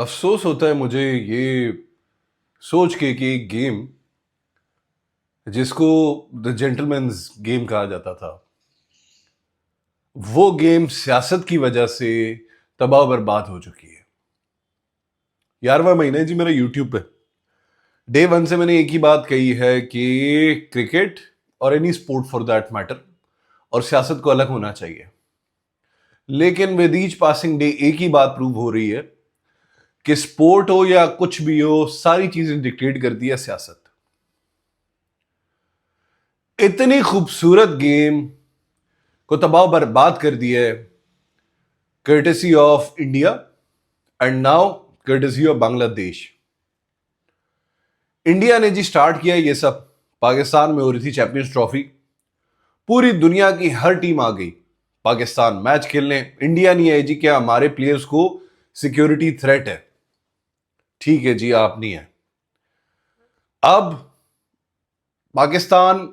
अफसोस होता है मुझे ये सोच के कि एक गेम जिसको द जेंटलमैन्स गेम कहा जाता था, वो गेम सियासत की वजह से तबाह बर्बाद हो चुकी है। 11वां महीना है जी मेरा यूट्यूब पे। डे वन से मैंने एक ही बात कही है कि क्रिकेट और any sport for that matter और सियासत को अलग होना चाहिए। लेकिन विद ईच पासिंग डे एक ही बात प्रूव हो रही है कि स्पोर्ट हो या कुछ भी हो, सारी चीजें डिक्टेट करती है सियासत। इतनी खूबसूरत गेम को तबाह बर्बाद कर दिया है, courtesy of India and now courtesy of Bangladesh. India ने जी स्टार्ट किया ये सब, पाकिस्तान में हो रही थी चैंपियंस ट्रॉफी, पूरी दुनिया की हर टीम आ गई पाकिस्तान मैच खेलने। इंडिया नहीं है जी, क्या हमारे प्लेयर्स को सिक्योरिटी थ्रेट है? ठीक है जी, आप नहीं है। अब पाकिस्तान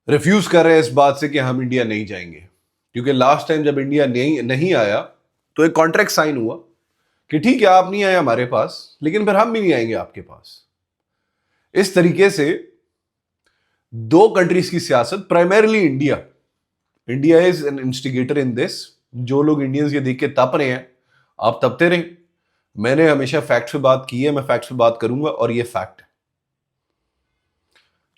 रिफ्यूज कर रहे हैं इस बात से कि हम इंडिया नहीं जाएंगे, क्योंकि लास्ट टाइम जब इंडिया नहीं आया तो एक कॉन्ट्रैक्ट साइन हुआ कि ठीक है आप नहीं आए हमारे पास, लेकिन फिर हम भी नहीं आएंगे आपके पास। इस तरीके से दो कंट्रीज की सियासत, primarily India is an instigator in this. जो लोग इंडियंस ये देख के तप रहे हैं, आप तपते रहें। मैंने हमेशा फैक्ट पे बात की है, मैं फैक्ट पे बात करूंगा और ये फैक्ट है।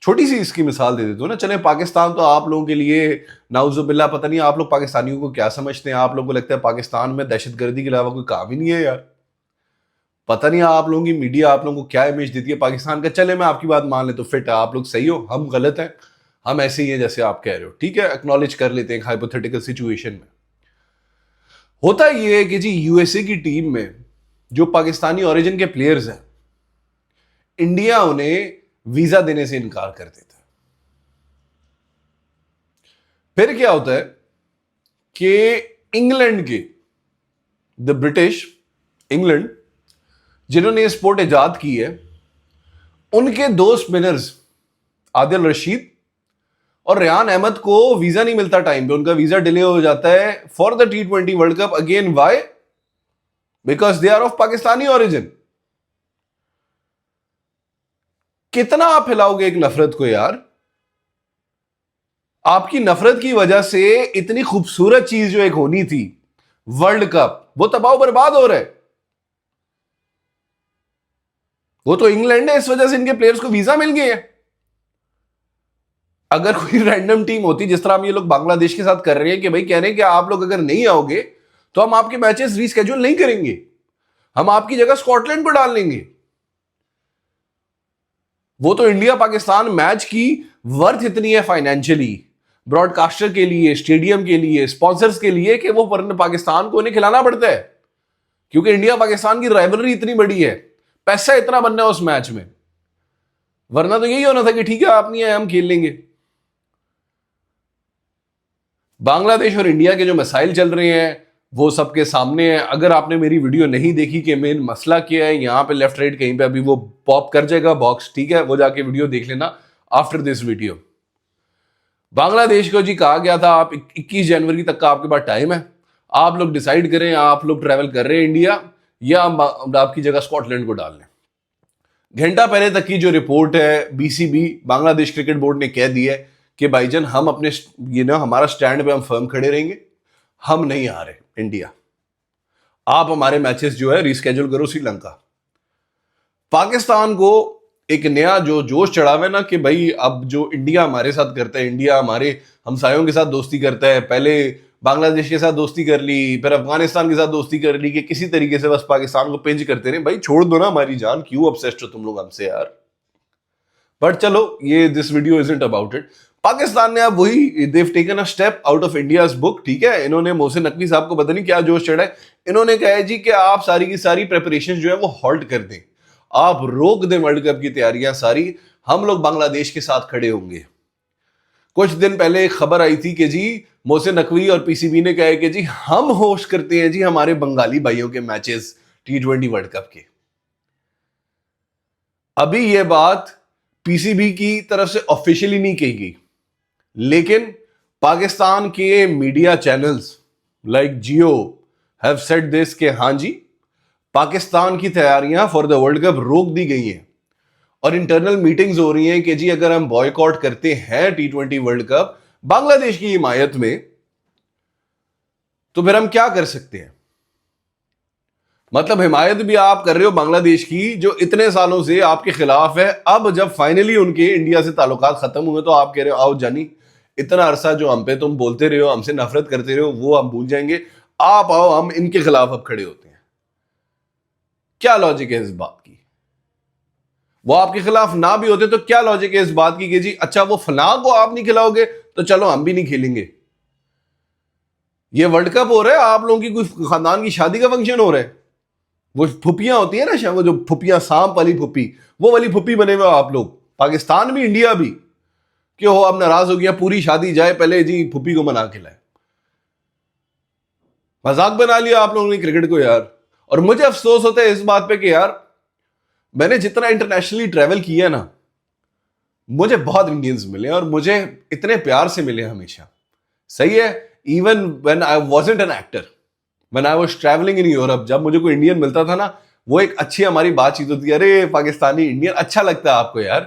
छोटी सी इसकी मिसाल दे देता हूं ना। चले पाकिस्तान तो आप लोगों के लिए नाउजुबिल्ला, पता नहीं आप लोग पाकिस्तानियों को क्या समझते हैं। आप लोगों को लगता है पाकिस्तान में दहशतगर्दी के अलावा कोई काम ही नहीं है यार। पता नहीं आप लोगों की मीडिया आप लोगों को क्या इमेज देती है पाकिस्तान का। चले मैं आपकी बात मान ले तो फिट है, आप लोग सही हो, हम गलत हैं, हम ऐसे ही हैं जैसे आप कह रहे हो। ठीक है, एक्नॉलेज कर लेते हैं हाइपोथेटिकल सिचुएशन में। होता ये है कि जी यूएसए की टीम में जो पाकिस्तानी ओरिजिन के प्लेयर्स हैं, इंडिया उन्हें वीजा देने से इनकार कर देता है। फिर क्या होता है कि इंग्लैंड के, द ब्रिटिश, इंग्लैंड, जिन्होंने ये स्पोर्ट इजाद की है, उनके दो स्पिनर्स आदिल रशीद और रेयान अहमद को वीजा नहीं मिलता टाइम पे। उनका वीजा डिले हो जाता है for the T20 world cup. Again why? Because they are of Pakistani origin. कितना आप फैलाओगे एक नफरत को यार? आपकी नफरत की वजह से इतनी खूबसूरत चीज जो एक होनी थी, वर्ल्ड कप, वो तबाह बर्बाद हो रहा है। वो तो इंग्लैंड है, इस वजह से इनके प्लेयर्स को वीजा मिल गए हैं। अगर कोई रैंडम टीम होती, जिस तरह हम ये लोग बांग्लादेश के साथ कर रहे हैं कि भाई कह रहे हैं कि आप लोग अगर नहीं आओगे तो हम आपके मैचेस रीस्केड्यूल नहीं करेंगे, हम आपकी जगह स्कॉटलैंड को डाल लेंगे। वो तो इंडिया पाकिस्तान मैच की वर्थ इतनी है फाइनेंशियली, ब्रॉडकास्टर के लिए, स्टेडियम के लिए, स्पॉन्सर्स के लिए, कि वो पाकिस्तान को उन्हें खिलाना पड़ता है, क्योंकि इंडिया पाकिस्तान की राइवलरी इतनी बड़ी है, पैसा इतना बनना है उस मैच में। वरना तो यही होना था कि ठीक है आप नहीं आए, हम खेल लेंगे। बांग्लादेश और इंडिया के जो मसाइल चल रहे हैं वो सबके सामने है। अगर आपने मेरी वीडियो नहीं देखी कि मेन मसला क्या है, यहां पे लेफ्ट राइट कहीं पे अभी वो पॉप कर जाएगा बॉक्स, ठीक है, वो जाके वीडियो देख लेना आफ्टर दिस वीडियो। बांग्लादेश को जी कहा गया था आप 21 जनवरी तक का आपके पास टाइम है, आप लोग डिसाइड करें आप लोग ट्रैवल कर रहे हैं इंडिया या हम आपकी जगह स्कॉटलैंड को डाल लें। घंटा पहले तक की जो रिपोर्ट है, बीसीबी, बांग्लादेश क्रिकेट बोर्ड ने कह दिया है कि भाईजान हम अपने हमारा स्टैंड पे हम फर्म खड़े रहेंगे, हम नहीं आ रहे इंडिया, आप हमारे मैचेस जो है रिस्केड्यूल करो श्रीलंका। पाकिस्तान को एक नया जो जोश चढ़ा हुआ है ना कि भाई अब जो इंडिया हमारे साथ करता है, इंडिया हमारे हमसायों के साथ दोस्ती करता है, पहले बांग्लादेश के साथ दोस्ती कर ली, फिर अफगानिस्तान के साथ दोस्ती कर ली, कि किसी तरीके से बस पाकिस्तान को पिंच करते रहे। भाई छोड़ दो ना हमारी जान, क्यों ऑब्सेस्ड हो तुम लोग हमसे यार। बट चलो, ये this video isn't about it. Pakistan ने अब वही, they've taken a step out of India's book. ठीक है, इन्होंने मोहसिन नकवी साहब को पता नहीं क्या जोश चढ़ा है, इन्होंने कहा है जी कि आप सारी की सारी प्रेपरेशन जो है वो हॉल्ट कर दें, आप रोक दें वर्ल्ड कप की तैयारियां सारी, हम लोग बांग्लादेश के साथ खड़े होंगे। कुछ दिन पहले एक खबर आई थी कि जी मोहसिन नकवी और पीसीबी ने कहा है कि जी हम होस्ट करते हैं जी हमारे बंगाली भाइयों के मैचेस T20 वर्ल्ड कप के। अभी यह बात पीसीबी की तरफ से ऑफिशियली नहीं कही गई, लेकिन पाकिस्तान के media channels like Jio have said this कि हां जी पाकिस्तान की तैयारियां फॉर द वर्ल्ड कप रोक दी गई हैं और इंटरनल मीटिंग्स हो रही हैं कि जी अगर हम बॉयकॉट करते हैं T20 वर्ल्ड कप बांग्लादेश की हिमायत में तो फिर हम क्या कर सकते हैं। मतलब हिमायत भी आप कर रहे हो बांग्लादेश की जो इतने सालों से आपके खिलाफ है, अब जब फाइनली उनके इंडिया से ताल्लुकात खत्म हुए तो आप कह रहे हो आओ जानी, इतना अरसा जो हम पे तुम बोलते रहे हो, हमसे नफरत करते रहे हो, वो हम भूल जाएंगे, आप आओ हम इनके खिलाफ अब खड़े होते हैं। क्या लॉजिक है इस बात की? वो आपके खिलाफ ना भी होते तो क्या लॉजिक है इस बात की कि जी अच्छा वो फलां को आप नहीं खिलाओगे तो चलो हम भी नहीं खेलेंगे। ये वर्ल्ड कप हो रहा है, आप लोगों की कोई खानदान की शादी का फंक्शन हो रहा है, वो फुप्पियां होती है ना, वो जो फुप्पियां सांप वाली फुप्पी, वो वाली फुप्पी बने हुए आप लोग, पाकिस्तान भी इंडिया भी, कि हो अब नाराज हो गया, पूरी शादी जाए पहले जी फुप्पी को मना के लाए। मजाक बना लिया आप लोगों ने क्रिकेट को यार। और मुझे अफसोस होता है इस बात पे कि यार मैंने जितना इंटरनेशनली ट्रेवल किया ना, मुझे बहुत इंडियंस मिले और मुझे इतने प्यार से मिले हमेशा। सही है, even when I wasn't an actor, when I was travelling in Europe, जब मुझे कोई इंडियन मिलता था ना, वो एक अच्छी हमारी बातचीत होती है, अरे पाकिस्तानी इंडियन अच्छा लगता है आपको यार।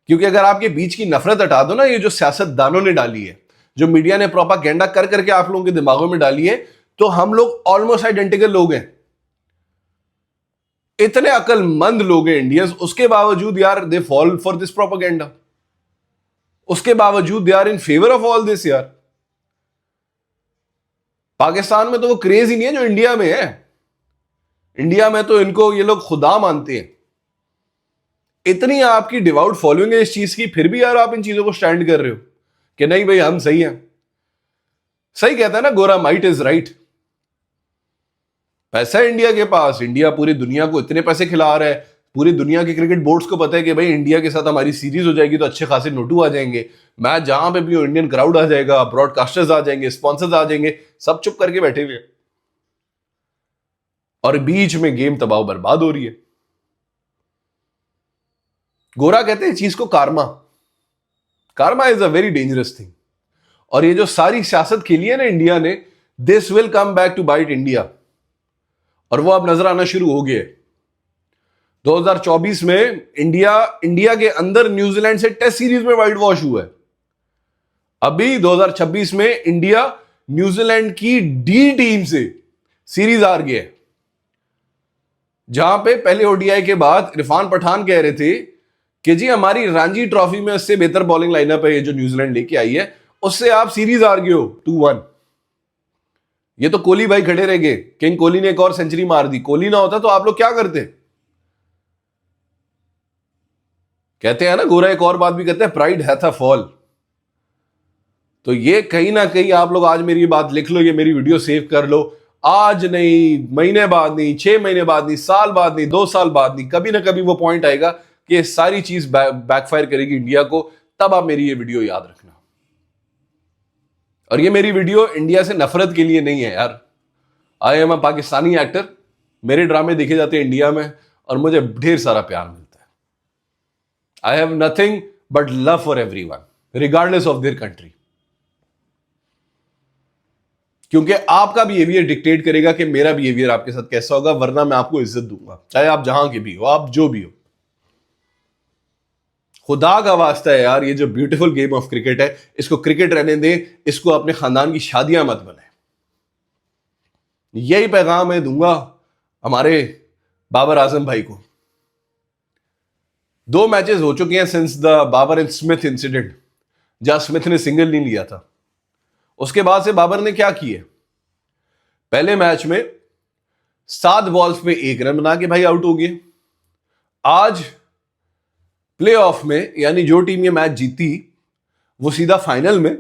क्योंकि अगर आपके बीच की नफरत हटा दो ना, ये जो सियासतदानों ने डाली है, जो मीडिया ने प्रोपागेंडा कर करके आप लोगों के दिमागों में डाली है, तो हम लोग ऑलमोस्ट आइडेंटिकल लोग हैं, इतने अकलमंद लोग हैं इंडियंस, उसके बावजूद यार they fall for this propaganda, उसके बावजूद they are in favour of all this यार। पाकिस्तान में तो वो क्रेज ही नहीं है जो इंडिया में है। इंडिया में तो इनको ये लोग खुदा मानते हैं, इतनी आपकी डिवाउट फॉलोइंग है इस चीज की, फिर भी यार आप इन चीजों को स्टैंड कर रहे हो कि नहीं भाई हम सही हैं। सही कहता है ना गोरा, माइट इज राइट। पैसा है इंडिया के पास, इंडिया पूरी दुनिया को इतने पैसे खिला रहा है, पूरी दुनिया के क्रिकेट बोर्ड्स को पता है कि भाई इंडिया के साथ हमारी सीरीज हो जाएगी तो अच्छे खासे नोटू आ जाएंगे, मैच जहां पे भी हो इंडियन क्राउड आ जाएगा, ब्रॉडकास्टर्स आ जाएंगे, स्पॉन्सर्स आ जाएंगे, सब चुप करके बैठे हुए, और बीच में गेम तबाह बर्बाद हो रही है। गोरा कहते हैं चीज को कारमा, कारमा is a very dangerous thing. और ये जो सारी सियासत खेली है ना इंडिया ने, this will come back to bite India, और वो अब नजर आना शुरू हो गया। 2024 में इंडिया के अंदर न्यूजीलैंड से टेस्ट सीरीज में वाइट वॉश हुआ है। अभी 2026 में इंडिया न्यूजीलैंड की डी टीम से सीरीज हार गया, जहां पे पहले ओडीआई के बाद इरफान पठान कह रहे थे कि जी हमारी रणजी ट्रॉफी में उससे बेहतर बॉलिंग लाइनअप है ये जो न्यूजीलैंड लेके आई है, उससे आप सीरीज हार गए हो 2-1। ये तो कोहली भाई खड़े रह गए, किंग कोहली ने एक और सेंचुरी मार दी, कोहली ना होता तो आप लोग क्या करते। कहते हैं ना गोरा एक और बात भी कहते हैं, प्राइड हैथ अ फॉल। तो ये कहीं ना कहीं आप लोग आज मेरी बात लिख लो, ये मेरी वीडियो सेव कर लो, आज नहीं, महीने बाद नहीं, 6 महीने बाद नहीं, साल बाद नहीं, 2 साल बाद नहीं, कभी ना कभी वो पॉइंट आएगा कि ये सारी चीज बैकफायर करेगी इंडिया को, तब आप मेरी ये वीडियो याद रखना। और ये मेरी वीडियो इंडिया से नफरत के लिए नहीं है यार। I am a Pakistani actor, मेरे ड्रामे देखे जाते हैं इंडिया में और मुझे ढेर सारा प्यार मिलता है। I have nothing but love for everyone regardless of their country, क्योंकि आपका बिहेवियर डिक्टेट करेगा कि मेरा बिहेवियर आपके साथ कैसा होगा, वरना मैं आपको इज्जत दूंगा चाहे आप जहां के भी हो, आप जो भी हो। खुदा का वास्ता है यार, ये जो ब्यूटीफुल गेम ऑफ क्रिकेट है इसको क्रिकेट रहने दें, इसको अपने खानदान की शादियां मत बनाए। यही पैगाम मैं दूंगा हमारे बाबर आजम भाई को। 2 मैचेस हो चुके हैं since the Babar and Smith incident, जहां स्मिथ ने सिंगल नहीं लिया था। उसके बाद से बाबर ने क्या किया, पहले मैच में 7 बॉल्स पे 1 रन बना के भाई आउट हो गए। आज प्लेऑफ में यानी जो टीम ये मैच जीती वो सीधा फाइनल में,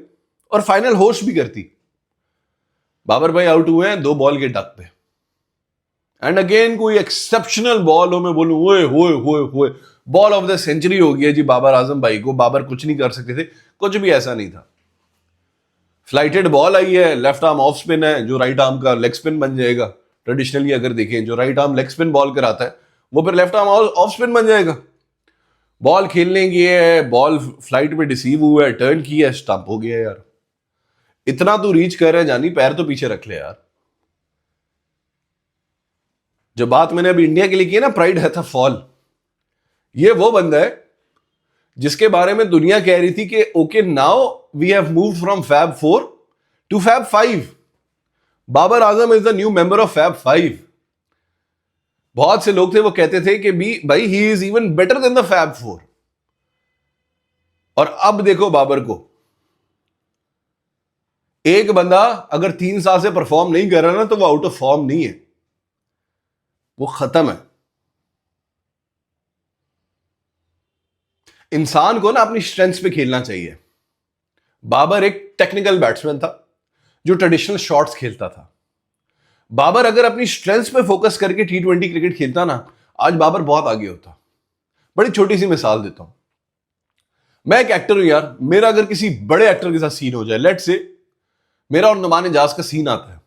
और फाइनल होस्ट भी करती, बाबर भाई आउट हुए हैं 2 बॉल के डक पे। एंड अगेन कोई एक्सेप्शनल बॉल हो, मैं बोलूं ओए होए होए होए, बॉल ऑफ द सेंचुरी हो गया जी बाबर आजम भाई को। बाबर कुछ नहीं कर सकते थे, कुछ भी ऐसा नहीं था। फ्लाइटेड बॉल आई है, लेफ्ट आर्म ऑफ स्पिन है, जो राइट आर्म का लेग स्पिन बन जाएगा। ट्रेडिशनली अगर देखें, जो right arm leg spin ball कराता है वो फिर लेफ्ट आर्म ऑफ स्पिन बन जाएगा। बॉल खेलने की है, बॉल फ्लाइट में डिसीव हुआ है, टर्न किया है, स्टंप हो गया यार। इतना तू रीच कर रहा है जानी, पैर तो पीछे रख ले यार। जो बात मैंने अभी इंडिया के लिए की है ना, प्राइड हैथ अ फॉल, ये वो बंदा है जिसके बारे में दुनिया कह रही थी कि okay now we have moved from fab 4 to fab 5। Babar Azam is the new member of fab 5। बहुत से लोग थे वो कहते थे कि भी भाई ही is even better than the fab 4। और अब देखो बाबर को, एक बंदा अगर 3 साल से परफॉर्म नहीं कर रहा ना तो वो आउट ऑफ फॉर्म नहीं है, वो खत्म है। इंसान को ना अपनी स्ट्रेंथ्स पे खेलना चाहिए। बाबर एक टेक्निकल बैट्समैन था जो ट्रेडिशनल शॉट्स खेलता था। बाबर अगर अपनी स्ट्रेंथ्स पे फोकस करके T20 क्रिकेट खेलता ना, आज बाबर बहुत आगे होता। बड़ी छोटी सी मिसाल देता हूं, मैं एक एक्टर हूं यार, मेरा अगर किसी बड़े एक्टर के साथ सीन हो जाए, लेट्स से मेरा और नुमान एजाज का सीन आता है,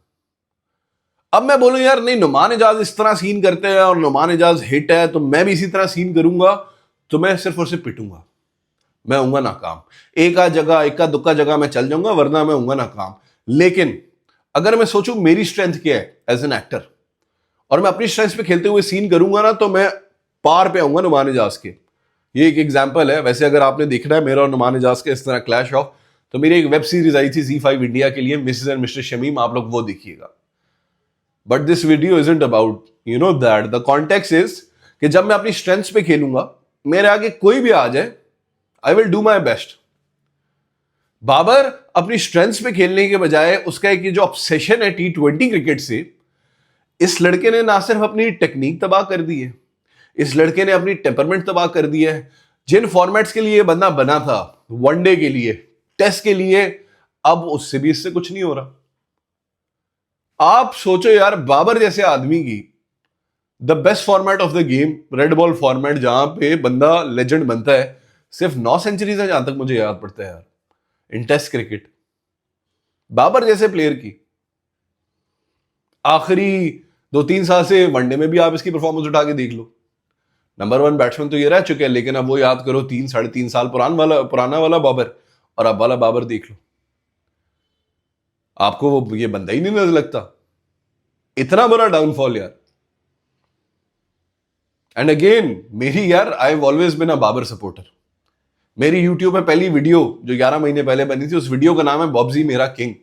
अब मैं बोलूं यार नहीं नुमान एजाज इस तरह सीन करते हैं और नुमान एजाज हिट है तो मैं भी इसी तरह सीन करूंगा, तो मैं सिर्फ और सिर्फ पिटूंगा, मैं होऊंगा नाकाम। एक आध जगह, इक्का दुक्का जगह मैं चल जाऊंगा, वरना मैं होऊंगा नाकाम। लेकिन अगर मैं सोचूं मेरी स्ट्रेंथ क्या है एज एन एक्टर, और मैं अपनी स्ट्रेंथ पे खेलते हुए सीन करूंगा ना, तो मैं पार पे आऊंगा नुमान एजाज के। ये एक एग्जाम्पल है। वैसे अगर आपने देखना है मेरा और नुमान एजाज के इस तरह क्लैश ऑफ, तो मेरी एक वेब सीरीज आई थी Z5 इंडिया के लिए, मिसेस एंड मिस्टर शमीम, आप लोग वो देखिएगा। But this video isn't about you know that, the context is कि जब मैं अपनी स्ट्रेंथ्स पे खेलूंगा, मेरे आगे कोई भी आ जाए, I will do my best. Babar अपनी स्ट्रेंथ्स पे खेलने के बजाय उसका एक जो ऑब्सेशन है T20 क्रिकेट से, इस लड़के ने ना सिर्फ अपनी टेक्निक तबाह कर दी है, इस लड़के ने अपनी टेम्परमेंट तबाह कर दिया है। जिन फॉर्मेट्स के लिए बंदा बना था, वनडे के लिए, टेस्ट के लिए, अब उससे भी इससे कुछ नहीं हो रहा। आप सोचो यार, बाबर जैसे आदमी की the best format of the game, red ball format, जहां पे बंदा लेजेंड बनता है, सिर्फ 9 सेंचुरीज है जहां तक मुझे याद पड़ता है यार इन टेस्ट क्रिकेट। बाबर जैसे प्लेयर की आखिरी 2-3 साल से वनडे में भी आप इसकी परफॉर्मेंस उठा के देख लो, नंबर 1 बैट्समैन तो ये रह चुके हैं, लेकिन अब वो याद करो 3-3.5 साल पुराना वाला बाबर और अब वाला बाबर देख लो, आपको वो ये बंदा ही नहीं नजर लगता। इतना बड़ा डाउनफॉल यार। एंड अगेन मेरी यार, I have always been a Babar supporter. मेरी यूट्यूब में पहली वीडियो जो 11 महीने पहले बनी थी, उस वीडियो का नाम है बॉब्जी मेरा किंग।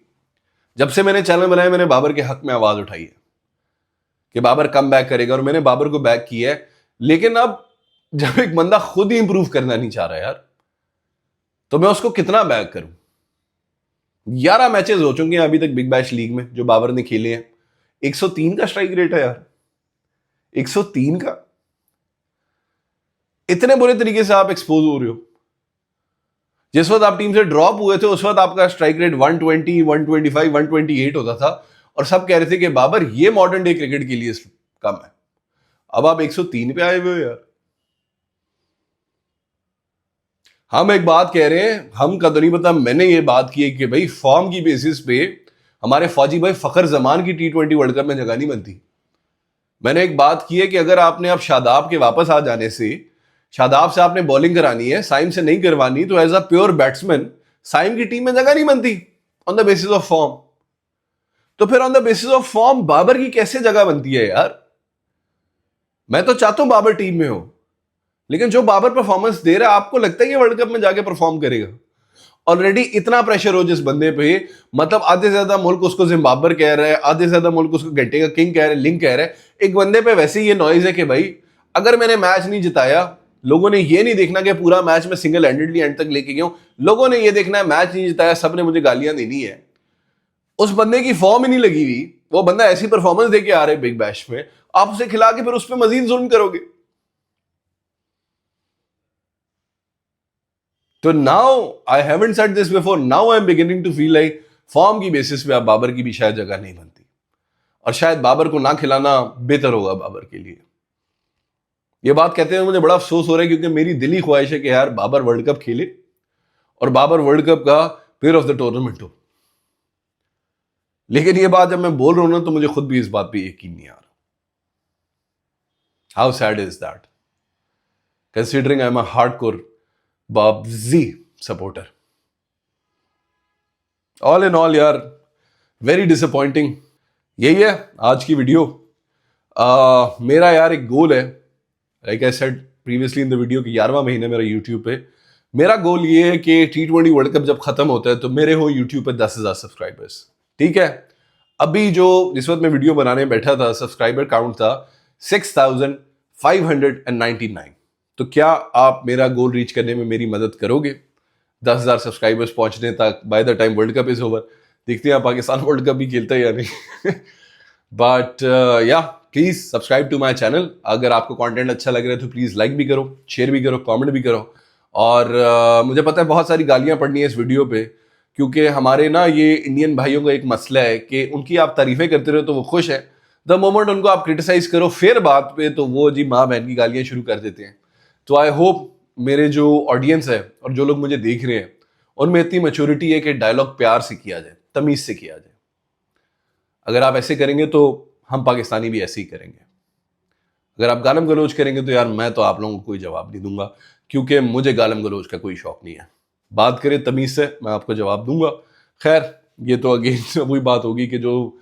जब से मैंने चैनल बनाया, मैंने बाबर के हक में आवाज उठाई है कि बाबर कम बैक करेगा, और मैंने बाबर को बैक किया है। लेकिन अब जब एक बंदा खुद ही इंप्रूव करना नहीं चाह रहा यार, तो मैं उसको कितना बैक करूं। 11 मैचेस हो चुके हैं अभी तक बिग बैश लीग में जो बाबर ने खेले हैं। 103 का स्ट्राइक रेट है यार, 103 का। इतने बुरे तरीके से आप एक्सपोज हो रहे हो। जिस वक्त आप टीम से ड्रॉप हुए थे, उस वक्त आपका स्ट्राइक रेट 120, 125, 128 होता था, और सब कह रहे थे कि बाबर ये मॉडर्न डे क्रिकेट के लिए कम है। अब आप 103 पे आए हुए हो यार। हम एक बात कह रहे हैं, हम का तो नहीं पता, मैंने ये बात की है कि भाई फॉर्म की बेसिस पे हमारे फौजी भाई फखर जमान की T20 वर्ल्ड कप में जगह नहीं बनती। मैंने एक बात की है कि अगर आपने अब शादाब के वापस आ जाने से, शादाब से आपने बॉलिंग करानी है, साइम से नहीं करवानी, तो as a pure batsman Saim की टीम में जगह नहीं बनती on the basis of form. तो फिर on the basis of form Babar की कैसे जगह बनती है यार। मैं तो चाहता हूं बाबर टीम में हो, लेकिन जो बाबर परफॉर्मेंस दे रहा है, आपको लगता है कि वर्ल्ड कप में जाके परफॉर्म करेगा? ऑलरेडी इतना प्रेशर हो जिस बंदे पे, मतलब आधे से ज्यादा मुल्क उसको जिम्बाब्वे कह रहा है, आधे से ज्यादा मुल्क उसको घंटे का किंग कह रहा है, लिंक कह रहा है। एक बंदे पे वैसे ही ये नॉइज है कि भाई अगर मैंने मैच नहीं जिताया, लोगों ने ये नहीं देखना कि पूरा मैच में सिंगल हैंडेडली एंड तक लेके गया हूं, लोगों ने ये देखना है मैच नहीं जिताया, सबने मुझे गालियां देनी है। उस बंदे की फॉर्म ही नहीं लगी हुई, वो बंदा ऐसी परफॉर्मेंस देके आ रहा है बिग बैश में, आप उसे खिला के फिर उस पर मजीद जुल्म करोगे। तो now I haven't said this before, now I am beginning to feel like form की बेसिस पे अब बाबर की भी शायद जगह नहीं बनती, और शायद बाबर को ना खिलाना बेहतर होगा बाबर के लिए। ये बात कहते हुए मुझे बड़ा अफसोस हो रहा है, क्योंकि मेरी दिली ख्वाहिश है कि यार बाबर वर्ल्ड कप खेले और बाबर वर्ल्ड कप का प्लेयर ऑफ द टूर्नामेंट हो। लेकिन ये बात जब मैं बोल रहा हूं ना, तो मुझे खुद भी इस बात पे यकीन नहीं आ रहा। How sad is that, considering I am a hardcore Babaji supporter. All in all यार, वेरी डिसअपॉइंटिंग। यही है आज की वीडियो। मेरा यार एक गोल है, like I said previously in the video कि 11वां महीने मेरा यूट्यूब पे। मेरा गोल ये है कि T20 वर्ल्ड कप जब खत्म होता है तो मेरे हो यूट्यूब पे 10,000 सब्सक्राइबर्स। ठीक है, अभी जो जिस वक्त मैं वीडियो बनाने बैठा था सब्सक्राइबर काउंट था 6,599। तो क्या आप मेरा गोल रीच करने में मेरी मदद करोगे 10,000 सब्सक्राइबर्स पहुंचने तक by the time world cup is over? देखते हैं पाकिस्तान वर्ल्ड कप भी खेलता है या नहीं। बट या please subscribe to my channel. अगर आपको कंटेंट अच्छा लग रहा है तो प्लीज लाइक भी करो, शेयर भी करो, कमेंट भी करो। और मुझे पता है बहुत सारी गालियां पड़नी है इस वीडियो पे, क्योंकि हमारे ना ये इंडियन भाइयों का एक मसला है कि उनकी आप तारीफें करते रहो तो वो खुश है, द मोमेंट उनको आप क्रिटिसाइज करो फिर बात पे तो वो जी माँ बहन की गालियां शुरू कर देते हैं। तो आई होप मेरे जो ऑडियंस है और जो लोग मुझे देख रहे हैं उनमें इतनी मैच्योरिटी है कि डायलॉग प्यार से किया जाए, तमीज से किया जाए। अगर आप ऐसे करेंगे तो हम पाकिस्तानी भी ऐसे ही करेंगे। अगर आप गालम गलोच करेंगे तो यार मैं तो आप लोगों को कोई जवाब नहीं दूंगा, क्योंकि मुझे गालम गलोच का कोई शौक नहीं है। बात करें तमीज से मैं आपको जवाब दूंगा। खैर ये तो अगेन वही बात होगी कि जो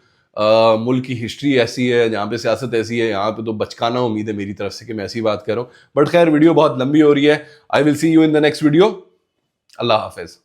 मुल्क की हिस्ट्री ऐसी है, जहाँ पे सियासत ऐसी है, यहाँ पे तो बचकाना उम्मीद है मेरी तरफ से कि मैं ऐसी बात कर रहा हूँ। बट खैर वीडियो बहुत लंबी हो रही है। I will see you in the next video. Allah Hafiz.